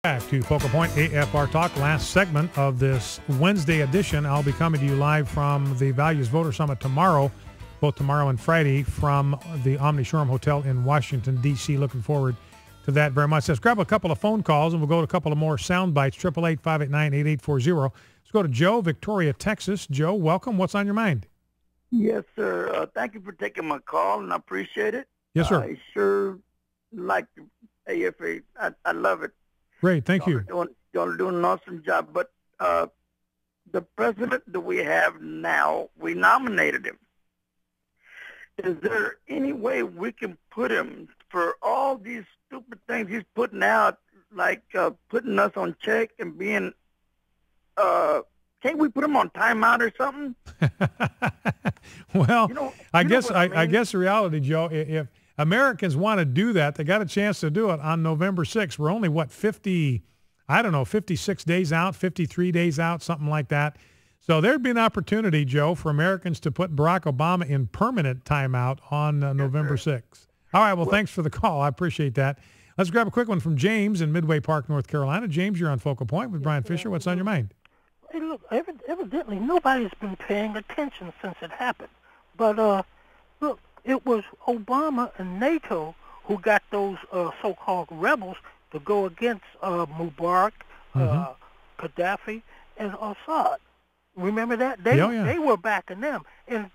Back to Focal Point AFR Talk, last segment of this Wednesday edition. I'll be coming to you live from the Values Voter Summit tomorrow, both tomorrow and Friday, from the Omni Shoreham Hotel in Washington, D.C. Looking forward to that very much. Let's grab a couple of phone calls, and we'll go to a couple of more sound bites, 888-589-8840. Let's go to Joe, Victoria, Texas. Joe, welcome. What's on your mind? Yes, sir. Thank you for taking my call, and I appreciate it. Yes, sir. I sure like the AFA. I love it. Great, thank you. Y'all are doing an awesome job. But the president that we have now, we nominated him. Is there any way we can put him for all these stupid things he's putting out, like putting us on check and being, can't we put him on timeout or something? Well, I guess the reality, Joe, if Americans want to do that, they got a chance to do it on November 6th. We're only, 56 days out, 53 days out, something like that. So there'd be an opportunity, Joe, for Americans to put Barack Obama in permanent timeout on November 6th. All right, well, thanks for the call. I appreciate that. Let's grab a quick one from James in Midway Park, North Carolina. James, you're on Focal Point with Brian Fisher. What's on your mind? Hey, look, evidently nobody's been paying attention since it happened. But, look, it was Obama and NATO who got those so-called rebels to go against Mubarak, Gaddafi, and Assad. Remember that? They were backing them. And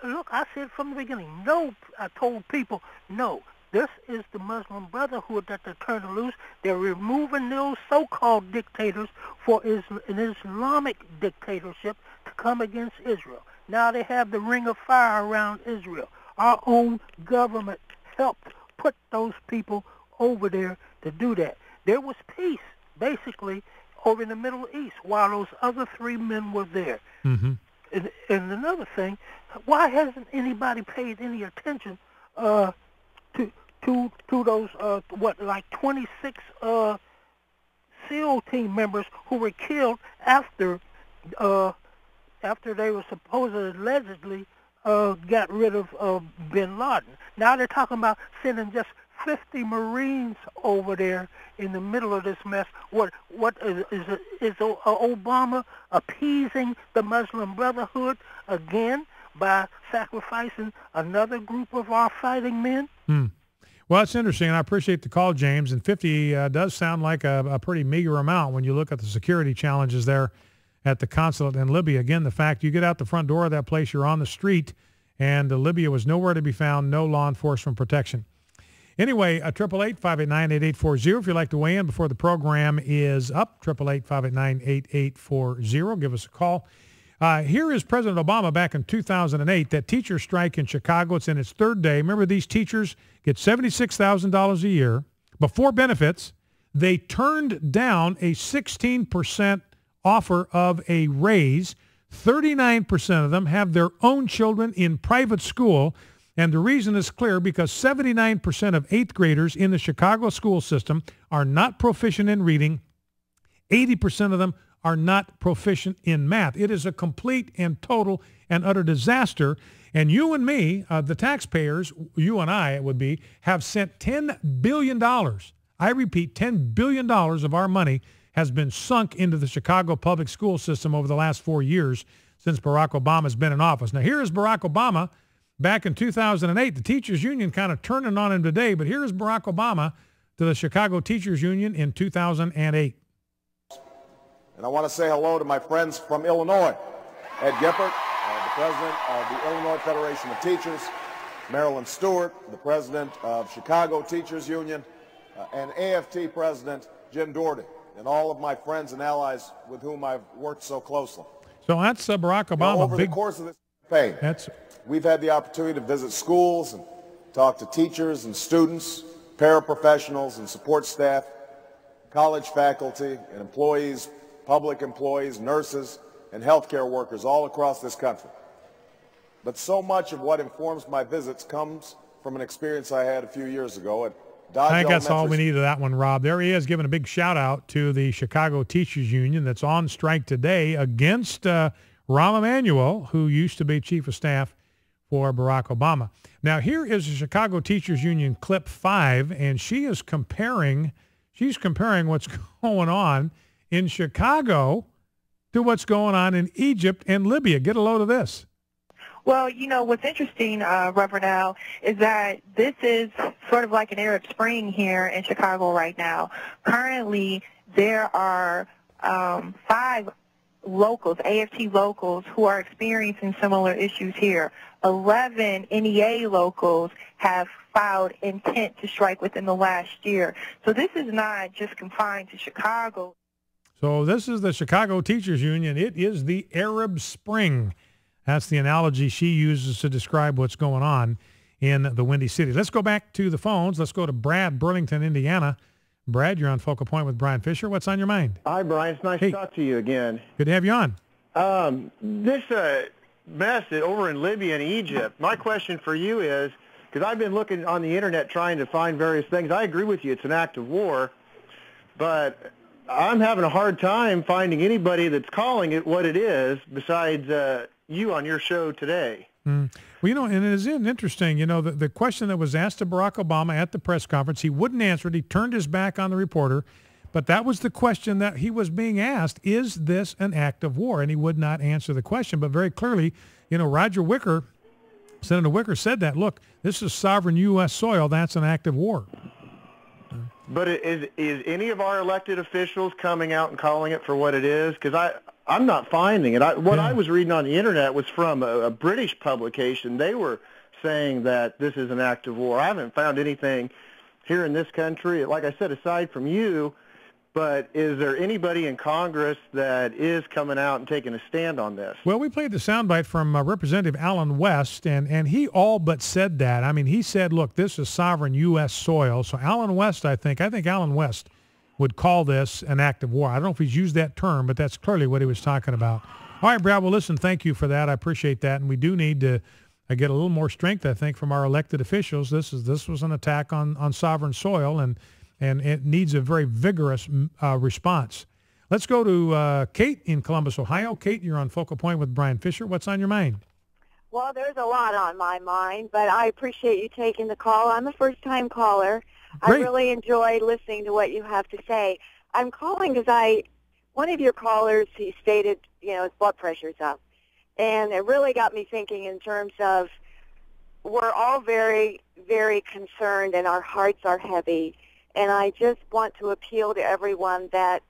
look, I said from the beginning, no, I told people, no, this is the Muslim Brotherhood that they're turning loose. They're removing those so-called dictators for an Islamic dictatorship to come against Israel. Now they have the ring of fire around Israel. Our own government helped put those people over there to do that. There was peace, basically, over in the Middle East while those other three men were there. Mm-hmm. And another thing, why hasn't anybody paid any attention to those, 26 SEAL team members who were killed after they were allegedly got rid of bin Laden. Now they're talking about sending just 50 Marines over there in the middle of this mess. What is Obama appeasing the Muslim Brotherhood again by sacrificing another group of our fighting men? Well, it's interesting. I appreciate the call, James. And 50 does sound like a pretty meager amount when you look at the security challenges there at the consulate in Libya. Again, the fact you get out the front door of that place, you're on the street, and Libya was nowhere to be found, no law enforcement protection. Anyway, 888-589-8840. If you'd like to weigh in before the program is up, 888-589-8840. Give us a call. Here is President Obama back in 2008, that teacher strike in Chicago. It's in its third day. Remember, these teachers get $76,000 a year before benefits. They turned down a 16% offer of a raise. 39% of them have their own children in private school. And the reason is clear, because 79% of eighth graders in the Chicago school system are not proficient in reading. 80% of them are not proficient in math. It is a complete and total and utter disaster. And you and me, the taxpayers, you and I it would be, have sent $10 billion. I repeat, $10 billion of our money has been sunk into the Chicago public school system over the last 4 years since Barack Obama has been in office. Now, here is Barack Obama back in 2008. The teachers union kind of turning on him today, but here is Barack Obama to the Chicago Teachers Union in 2008. And I want to say hello to my friends from Illinois, Ed Gippert, the president of the Illinois Federation of Teachers, Marilyn Stewart, the president of Chicago Teachers Union, and AFT president Jim Doherty, and all of my friends and allies with whom I've worked so closely. So that's Barack Obama. Over the course of this campaign, we've had the opportunity to visit schools and talk to teachers and students, paraprofessionals and support staff, college faculty and employees, public employees, nurses, and healthcare workers all across this country. But so much of what informs my visits comes from an experience I had a few years ago at Dodge I think that's all we Elementary need of that one, Rob. There he is, giving a big shout-out to the Chicago Teachers Union that's on strike today against Rahm Emanuel, who used to be chief of staff for Barack Obama. Now, here is the Chicago Teachers Union clip 5, and she is comparing she's comparing what's going on in Chicago to what's going on in Egypt and Libya. Get a load of this. Well, what's interesting, Reverend Al, is that this is sort of like an Arab Spring here in Chicago right now. Currently, there are 5 locals, AFT locals, who are experiencing similar issues here. 11 NEA locals have filed intent to strike within the last year. So this is not just confined to Chicago. So this is the Chicago Teachers Union. It is the Arab Spring. That's the analogy she uses to describe what's going on in the Windy City. Let's go back to the phones. Let's go to Brad, Burlington, Indiana. Brad, you're on Focal Point with Brian Fisher. What's on your mind? Hi, Brian. It's nice to talk to you again. Good to have you on. This mess over in Libya and Egypt, my question for you is, because I've been looking on the Internet trying to find various things. I agree with you. It's an act of war. But I'm having a hard time finding anybody that's calling it what it is besides you on your show today. Well, and it is interesting, the question that was asked to Barack Obama at the press conference, he wouldn't answer it. He turned his back on the reporter. But that was the question that he was being asked, is this an act of war? And he would not answer the question. But very clearly, Roger Wicker, Senator Wicker said that, look, this is sovereign U.S. soil. That's an act of war. But is any of our elected officials coming out and calling it for what it is? Because I'm not finding it. I was reading on the Internet was from a British publication. They were saying that this is an act of war. I haven't found anything here in this country, like I said, aside from you. But is there anybody in Congress that is coming out and taking a stand on this? Well, we played the soundbite from Representative Alan West, and he all but said that. I mean, he said, look, this is sovereign U.S. soil. So Alan West, I think Alan West would call this an act of war. I don't know if he's used that term, but that's clearly what he was talking about. All right, Brad, well, listen, thank you for that. I appreciate that. And we do need to get a little more strength, I think, from our elected officials. This was an attack on sovereign soil, and it needs a very vigorous response. Let's go to Kate in Columbus, Ohio. Kate, you're on Focal Point with Brian Fisher. What's on your mind? Well, there's a lot on my mind, but I appreciate you taking the call. I'm a first-time caller. Great. I really enjoy listening to what you have to say. I'm calling because one of your callers, he stated, his blood pressure's up. And it really got me thinking in terms of we're all very, very concerned and our hearts are heavy. And I just want to appeal to everyone that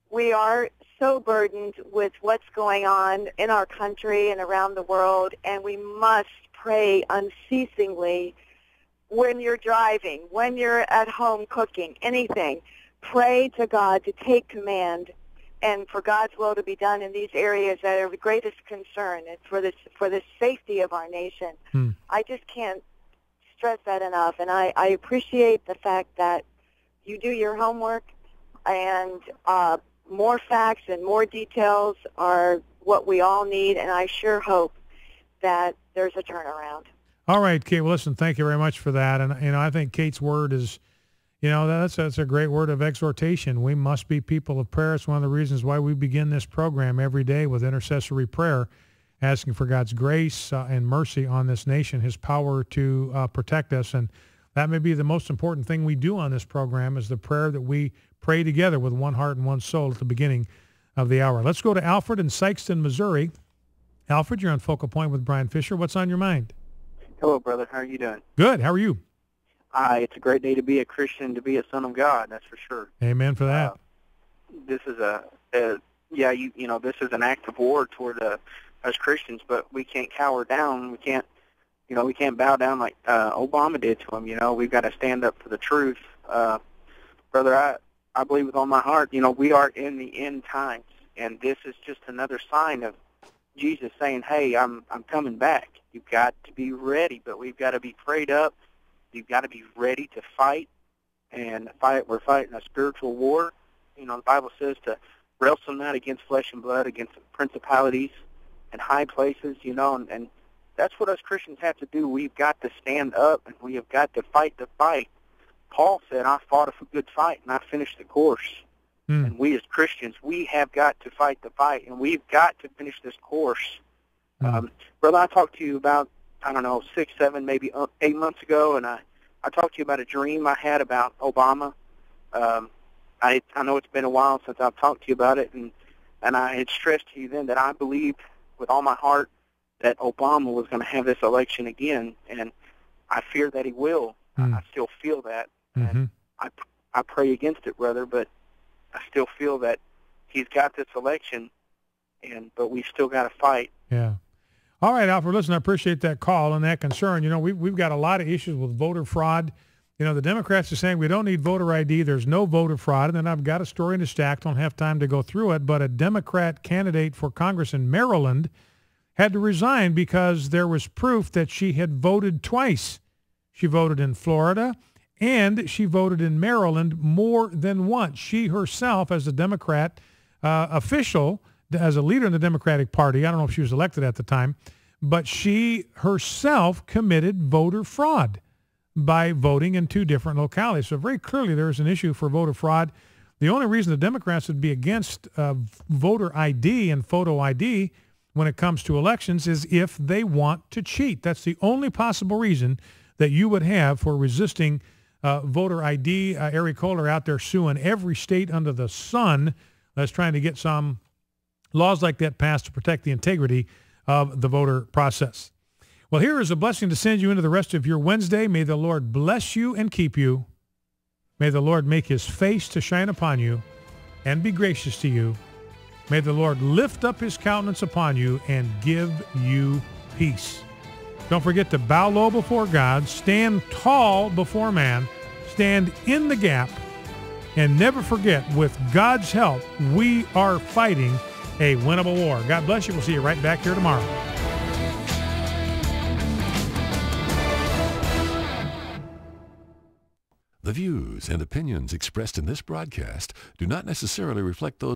we are so burdened with what's going on in our country and around the world, and we must pray unceasingly when you're driving, when you're at home cooking, anything. Pray to God to take command and for God's will to be done in these areas that are of greatest concern and for the safety of our nation. I just can't stress that enough, and I appreciate the fact that you do your homework, and more facts and more details are what we all need, and I sure hope that there's a turnaround. All right, Kate, well, listen, thank you very much for that. And, I think Kate's word is, that's a great word of exhortation. We must be people of prayer. It's one of the reasons why we begin this program every day with intercessory prayer, asking for God's grace and mercy on this nation, his power to protect us. And that may be the most important thing we do on this program is the prayer that we pray together with one heart and one soul at the beginning of the hour. Let's go to Alfred in Sikeston, Missouri. Alfred, you're on Focal Point with Brian Fisher. What's on your mind? Hello, brother. How are you doing? Good. How are you? It's a great day to be a Christian, to be a son of God, that's for sure. Amen for that. This is this is an act of war toward us Christians, but we can't cower down. We can't bow down like Obama did to him. We've got to stand up for the truth. Brother, I believe with all my heart, we are in the end times, and this is just another sign of Jesus saying, hey, I'm coming back. You've got to be ready, but we've got to be prayed up. You've got to be ready to fight, and we're fighting a spiritual war. The Bible says to wrestle not against flesh and blood, against principalities and high places, and that's what us Christians have to do. We've got to stand up, and we have got to fight the fight. Paul said, I fought a good fight, and I finished the course. And we as Christians, we have got to fight the fight, and we've got to finish this course. Brother, I talked to you about, 6, 7, maybe 8 months ago, and I talked to you about a dream I had about Obama, I know it's been a while since I've talked to you about it, and I had stressed to you then that I believed with all my heart that Obama was going to have this election again, and I fear that he will. I still feel that, and I pray against it, brother, but I still feel that he's got this election, but we've still got to fight. Yeah. All right, Alfred, listen, I appreciate that call and that concern. You know, we've got a lot of issues with voter fraud. You know, the Democrats are saying we don't need voter ID. There's no voter fraud. And then I've got a story in the stack. Don't have time to go through it. But a Democrat candidate for Congress in Maryland had to resign because there was proof that she had voted twice. She voted in Florida and she voted in Maryland more than once. She herself, as a Democrat official, as a leader in the Democratic Party, I don't know if she was elected at the time, but she herself committed voter fraud by voting in two different localities. So very clearly there is an issue for voter fraud. The only reason the Democrats would be against voter ID and photo ID when it comes to elections is if they want to cheat. That's the only possible reason that you would have for resisting voter ID. Eric Kohler out there suing every state under the sun that's trying to get some laws like that passed to protect the integrity of the voter process. Well, here is a blessing to send you into the rest of your Wednesday. May the Lord bless you and keep you. May the Lord make his face to shine upon you and be gracious to you. May the Lord lift up his countenance upon you and give you peace. Don't forget to bow low before God, stand tall before man, stand in the gap, and never forget, with God's help, we are fighting a winnable war. God bless you. We'll see you right back here tomorrow. The views and opinions expressed in this broadcast do not necessarily reflect those